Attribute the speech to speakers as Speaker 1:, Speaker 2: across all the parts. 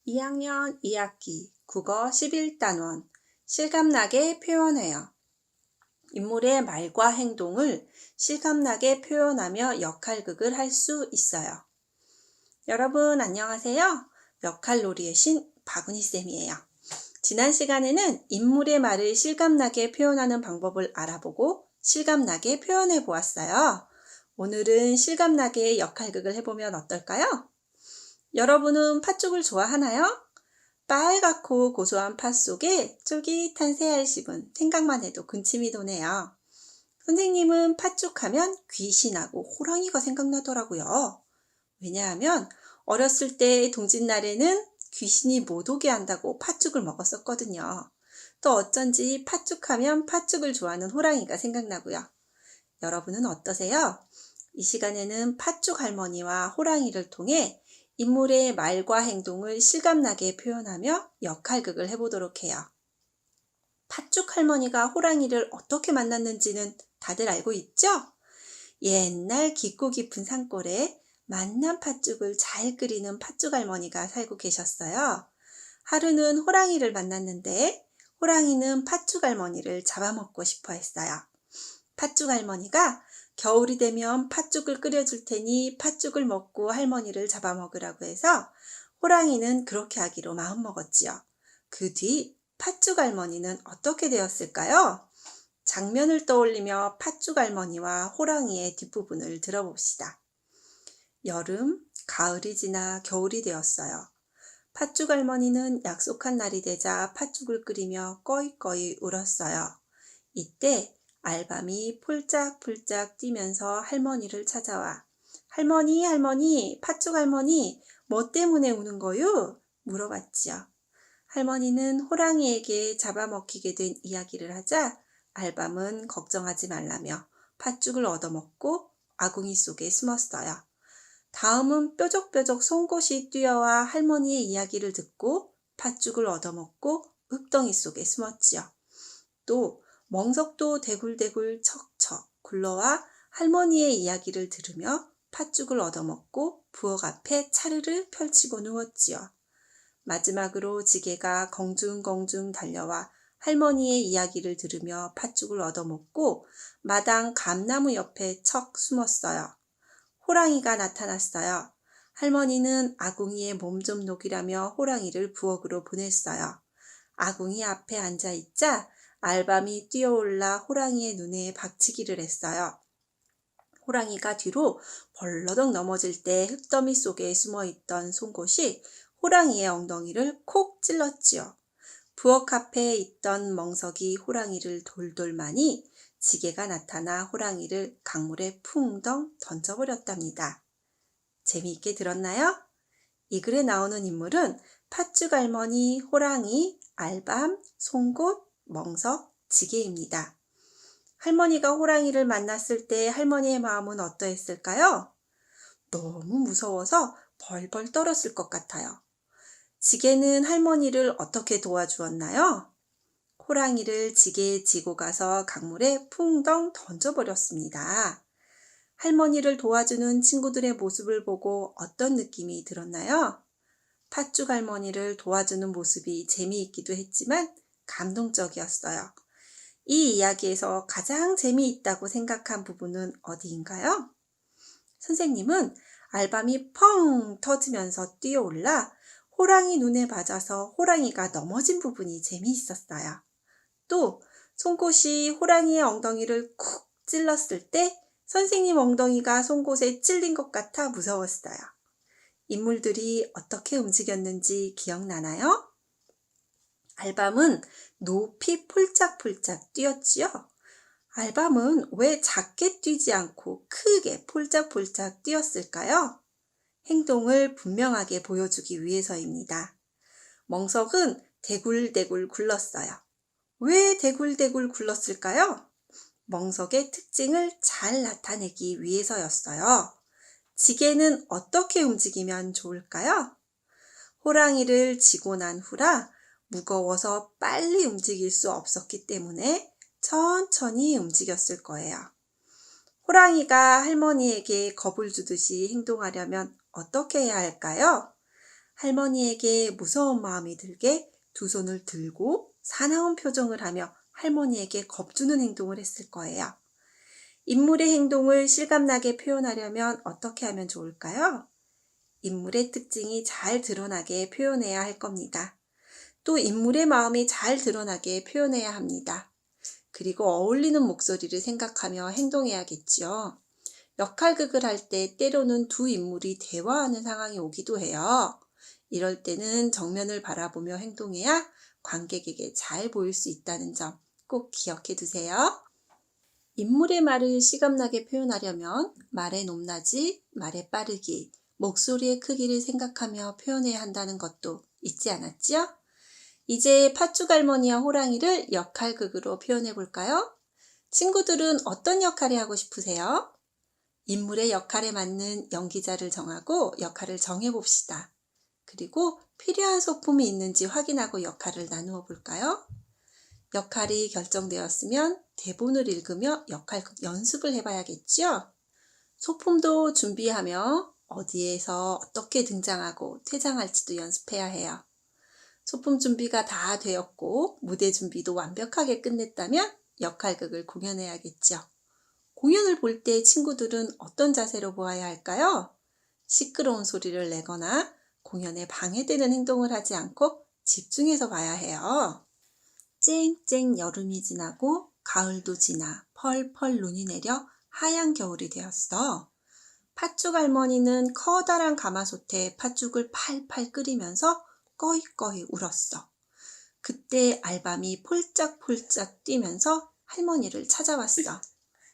Speaker 1: 2학년 2학기 국어 11단원 실감나게 표현해요. 인물의 말과 행동을 실감나게 표현하며 역할극을 할 수 있어요. 여러분 안녕하세요. 역할놀이의 신 바구니쌤이에요. 지난 시간에는 인물의 말을 실감나게 표현하는 방법을 알아보고 실감나게 표현해 보았어요. 오늘은 실감나게 역할극을 해보면 어떨까요? 여러분은 팥죽을 좋아하나요? 빨갛고 고소한 팥 속에 쫄깃한 새알씹은 생각만 해도 군침이 도네요. 선생님은 팥죽 하면 귀신하고 호랑이가 생각나더라고요. 왜냐하면 어렸을 때 동짓날에는 귀신이 못 오게 한다고 팥죽을 먹었었거든요. 또 어쩐지 팥죽 하면 팥죽을 좋아하는 호랑이가 생각나고요. 여러분은 어떠세요? 이 시간에는 팥죽 할머니와 호랑이를 통해 인물의 말과 행동을 실감나게 표현하며 역할극을 해보도록 해요. 팥죽 할머니가 호랑이를 어떻게 만났는지는 다들 알고 있죠? 옛날 깊고 깊은 산골에 맛난 팥죽을 잘 끓이는 팥죽 할머니가 살고 계셨어요. 하루는 호랑이를 만났는데 호랑이는 팥죽 할머니를 잡아먹고 싶어 했어요. 팥죽 할머니가 겨울이 되면 팥죽을 끓여줄 테니 팥죽을 먹고 할머니를 잡아먹으라고 해서 호랑이는 그렇게 하기로 마음먹었지요. 그 뒤 팥죽 할머니는 어떻게 되었을까요? 장면을 떠올리며 팥죽 할머니와 호랑이의 뒷부분을 들어봅시다. 여름, 가을이 지나 겨울이 되었어요. 팥죽 할머니는 약속한 날이 되자 팥죽을 끓이며 꺼이꺼이 울었어요. 이때 알밤이 폴짝폴짝 뛰면서 할머니를 찾아와 할머니, 팥죽 할머니, 뭐 때문에 우는 거요? 물어봤지요. 할머니는 호랑이에게 잡아먹히게 된 이야기를 하자 알밤은 걱정하지 말라며 팥죽을 얻어먹고 아궁이 속에 숨었어요. 다음은 뾰족뾰족 송곳이 뛰어와 할머니의 이야기를 듣고 팥죽을 얻어먹고 흙덩이 속에 숨었지요. 또 멍석도 대굴대굴 척척 굴러와 할머니의 이야기를 들으며 팥죽을 얻어먹고 부엌 앞에 차르르 펼치고 누웠지요. 마지막으로 지게가 공중공중 달려와 할머니의 이야기를 들으며 팥죽을 얻어먹고 마당 감나무 옆에 척 숨었어요. 호랑이가 나타났어요. 할머니는 아궁이에 몸 좀 녹이라며 호랑이를 부엌으로 보냈어요. 아궁이 앞에 앉아있자 알밤이 뛰어올라 호랑이의 눈에 박치기를 했어요. 호랑이가 뒤로 벌러덩 넘어질 때 흙더미 속에 숨어있던 송곳이 호랑이의 엉덩이를 콕 찔렀지요. 부엌 앞에 있던 멍석이 호랑이를 돌돌 마니 지게가 나타나 호랑이를 강물에 풍덩 던져버렸답니다. 재미있게 들었나요? 이 글에 나오는 인물은 팥죽 할머니, 호랑이, 알밤, 송곳, 멍석, 지게입니다. 할머니가 호랑이를 만났을 때 할머니의 마음은 어떠했을까요? 너무 무서워서 벌벌 떨었을 것 같아요. 지게는 할머니를 어떻게 도와주었나요? 호랑이를 지게에 지고 가서 강물에 풍덩 던져버렸습니다. 할머니를 도와주는 친구들의 모습을 보고 어떤 느낌이 들었나요? 팥죽 할머니를 도와주는 모습이 재미있기도 했지만 감동적이었어요. 이 이야기에서 가장 재미있다고 생각한 부분은 어디인가요? 선생님은 알밤이 펑 터지면서 뛰어올라 호랑이 눈에 맞아서 호랑이가 넘어진 부분이 재미있었어요. 또 송곳이 호랑이의 엉덩이를 쿡 찔렀을 때 선생님 엉덩이가 송곳에 찔린 것 같아 무서웠어요. 인물들이 어떻게 움직였는지 기억나나요? 알밤은 높이 폴짝폴짝 뛰었지요. 알밤은 왜 작게 뛰지 않고 크게 폴짝폴짝 뛰었을까요? 행동을 분명하게 보여주기 위해서입니다. 멍석은 대굴대굴 굴렀어요. 왜 대굴대굴 굴렀을까요? 멍석의 특징을 잘 나타내기 위해서였어요. 지게는 어떻게 움직이면 좋을까요? 호랑이를 지고 난 후라 무거워서 빨리 움직일 수 없었기 때문에 천천히 움직였을 거예요. 호랑이가 할머니에게 겁을 주듯이 행동하려면 어떻게 해야 할까요? 할머니에게 무서운 마음이 들게 두 손을 들고 사나운 표정을 하며 할머니에게 겁주는 행동을 했을 거예요. 인물의 행동을 실감나게 표현하려면 어떻게 하면 좋을까요? 인물의 특징이 잘 드러나게 표현해야 할 겁니다. 또 인물의 마음이 잘 드러나게 표현해야 합니다. 그리고 어울리는 목소리를 생각하며 행동해야겠지요. 역할극을 할 때 때로는 두 인물이 대화하는 상황이 오기도 해요. 이럴 때는 정면을 바라보며 행동해야 관객에게 잘 보일 수 있다는 점 꼭 기억해 두세요. 인물의 말을 실감나게 표현하려면 말의 높낮이, 말의 빠르기, 목소리의 크기를 생각하며 표현해야 한다는 것도 잊지 않았지요? 이제 팥죽 할머니와 호랑이를 역할극으로 표현해 볼까요? 친구들은 어떤 역할을 하고 싶으세요? 인물의 역할에 맞는 연기자를 정하고 역할을 정해 봅시다. 그리고 필요한 소품이 있는지 확인하고 역할을 나누어 볼까요? 역할이 결정되었으면 대본을 읽으며 역할극 연습을 해봐야겠지요? 소품도 준비하며 어디에서 어떻게 등장하고 퇴장할지도 연습해야 해요. 소품 준비가 다 되었고 무대 준비도 완벽하게 끝냈다면 역할극을 공연해야겠죠. 공연을 볼 때 친구들은 어떤 자세로 보아야 할까요? 시끄러운 소리를 내거나 공연에 방해되는 행동을 하지 않고 집중해서 봐야 해요. 쨍쨍 여름이 지나고 가을도 지나 펄펄 눈이 내려 하얀 겨울이 되었어. 팥죽 할머니는 커다란 가마솥에 팥죽을 팔팔 끓이면서 꺼이꺼이 울었어. 그때 알밤이 폴짝폴짝 뛰면서 할머니를 찾아왔어.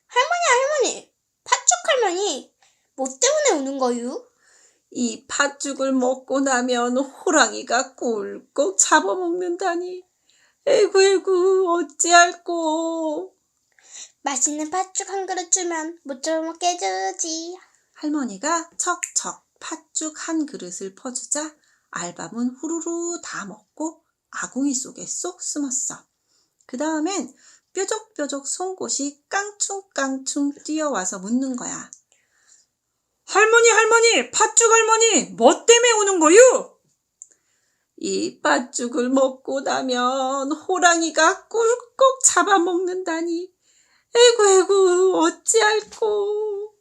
Speaker 2: 할머니, 팥죽 할머니, 뭐 때문에 우는 거유?
Speaker 1: 이 팥죽을 먹고 나면 호랑이가 꿀꺽 잡아먹는다니. 에구 어찌할꼬.
Speaker 2: 맛있는 팥죽 한 그릇 주면 못 잡아먹게 해주지.
Speaker 1: 할머니가 척척 팥죽 한 그릇을 퍼주자 알밤은 후루루 다 먹고 아궁이 속에 쏙 숨었어. 그 다음엔 뾰족뾰족 송곳이 깡충깡충 뛰어와서 묻는 거야. 할머니, 팥죽 할머니, 뭐 때문에 우는 거유? 이 팥죽을 먹고 나면 호랑이가 꿀꺽 잡아먹는다니. 에구 어찌할꼬.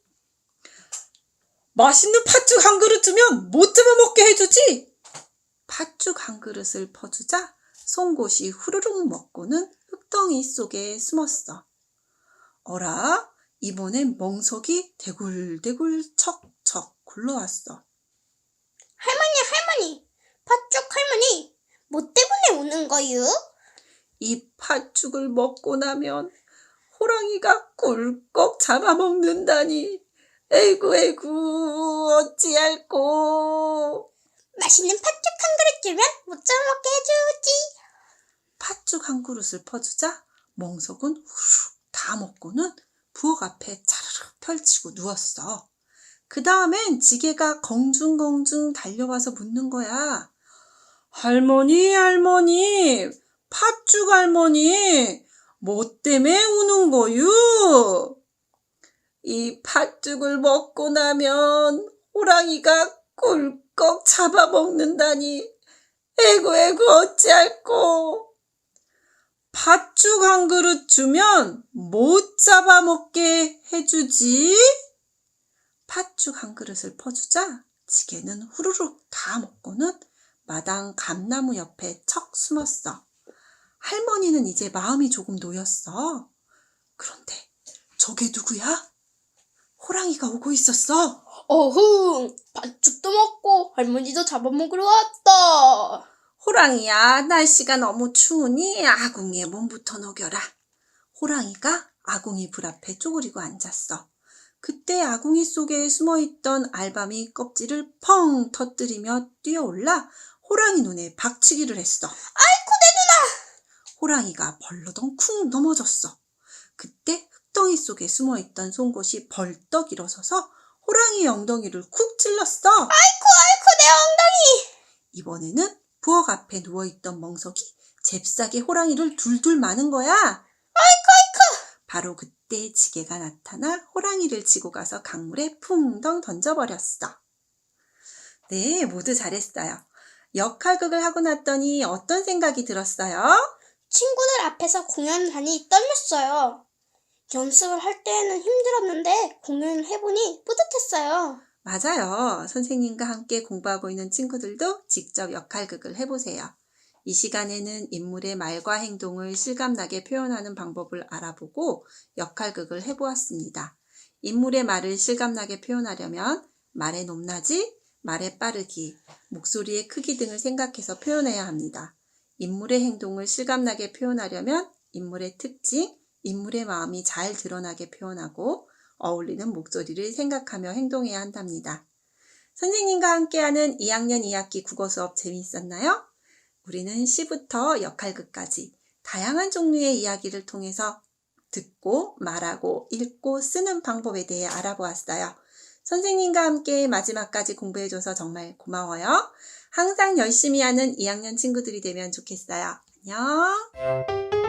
Speaker 1: 맛있는 팥죽 한 그릇 주면 못 잡아먹게 해주지. 팥죽 한 그릇을 퍼주자 송곳이 후루룩 먹고는 흙덩이 속에 숨었어. 어라? 이번엔 멍석이 대굴대굴 척척 굴러왔어.
Speaker 2: 할머니, 팥죽 할머니, 뭐 때문에 우는 거유?
Speaker 1: 이 팥죽을 먹고 나면 호랑이가 꿀꺽 잡아먹는다니. 에구 어찌할꼬.
Speaker 2: 맛있는 팥죽 한 그릇 주면 못 잡아먹게 해주지.
Speaker 1: 팥죽 한 그릇을 퍼주자 멍석은 후루룩 다 먹고는 부엌 앞에 차르르 펼치고 누웠어. 그 다음엔 지게가 공중공중 달려와서 묻는 거야. 할머니, 팥죽 할머니, 뭐 때문에 우는 거유? 이 팥죽을 먹고 나면 호랑이가 꿀꺽 잡아먹는다니. 에구 어찌할꼬. 팥죽 한 그릇 주면 못 잡아먹게 해주지. 팥죽 한 그릇을 퍼주자 지게는 후루룩 다 먹고는 마당 감나무 옆에 척 숨었어. 할머니는 이제 마음이 조금 놓였어. 그런데 저게 누구야? 호랑이가 오고 있었어.
Speaker 2: 어흥, 팥죽도 먹고 할머니도 잡아먹으러 왔다.
Speaker 1: 호랑이야, 날씨가 너무 추우니 아궁이에 몸부터 녹여라. 호랑이가 아궁이 불 앞에 쪼그리고 앉았어. 그때 아궁이 속에 숨어있던 알밤이 껍질을 펑 터뜨리며 뛰어올라 호랑이 눈에 박치기를 했어.
Speaker 2: 아이고 내 누나!
Speaker 1: 호랑이가 벌러덩 쿵 넘어졌어. 그때 흙덩이 속에 숨어있던 송곳이 벌떡 일어서서 호랑이의 엉덩이를 쿡 찔렀어.
Speaker 2: 아이고 내 엉덩이!
Speaker 1: 이번에는 부엌 앞에 누워있던 멍석이 잽싸게 호랑이를 둘둘 마는 거야.
Speaker 2: 아이고!
Speaker 1: 바로 그때 지게가 나타나 호랑이를 치고 가서 강물에 풍덩 던져버렸어. 네, 모두 잘했어요. 역할극을 하고 났더니 어떤 생각이 들었어요?
Speaker 2: 친구들 앞에서 공연을 하니 떨렸어요. 연습을 할 때에는 힘들었는데 공연을 해보니 뿌듯했어요.
Speaker 1: 맞아요. 선생님과 함께 공부하고 있는 친구들도 직접 역할극을 해보세요. 이 시간에는 인물의 말과 행동을 실감나게 표현하는 방법을 알아보고 역할극을 해보았습니다. 인물의 말을 실감나게 표현하려면 말의 높낮이, 말의 빠르기, 목소리의 크기 등을 생각해서 표현해야 합니다. 인물의 행동을 실감나게 표현하려면 인물의 특징, 인물의 마음이 잘 드러나게 표현하고 어울리는 목소리를 생각하며 행동해야 한답니다. 선생님과 함께하는 2학년 2학기 국어 수업 재미있었나요? 우리는 시부터 역할극까지 다양한 종류의 이야기를 통해서 듣고, 말하고, 읽고, 쓰는 방법에 대해 알아보았어요. 선생님과 함께 마지막까지 공부해줘서 정말 고마워요. 항상 열심히 하는 2학년 친구들이 되면 좋겠어요. 안녕.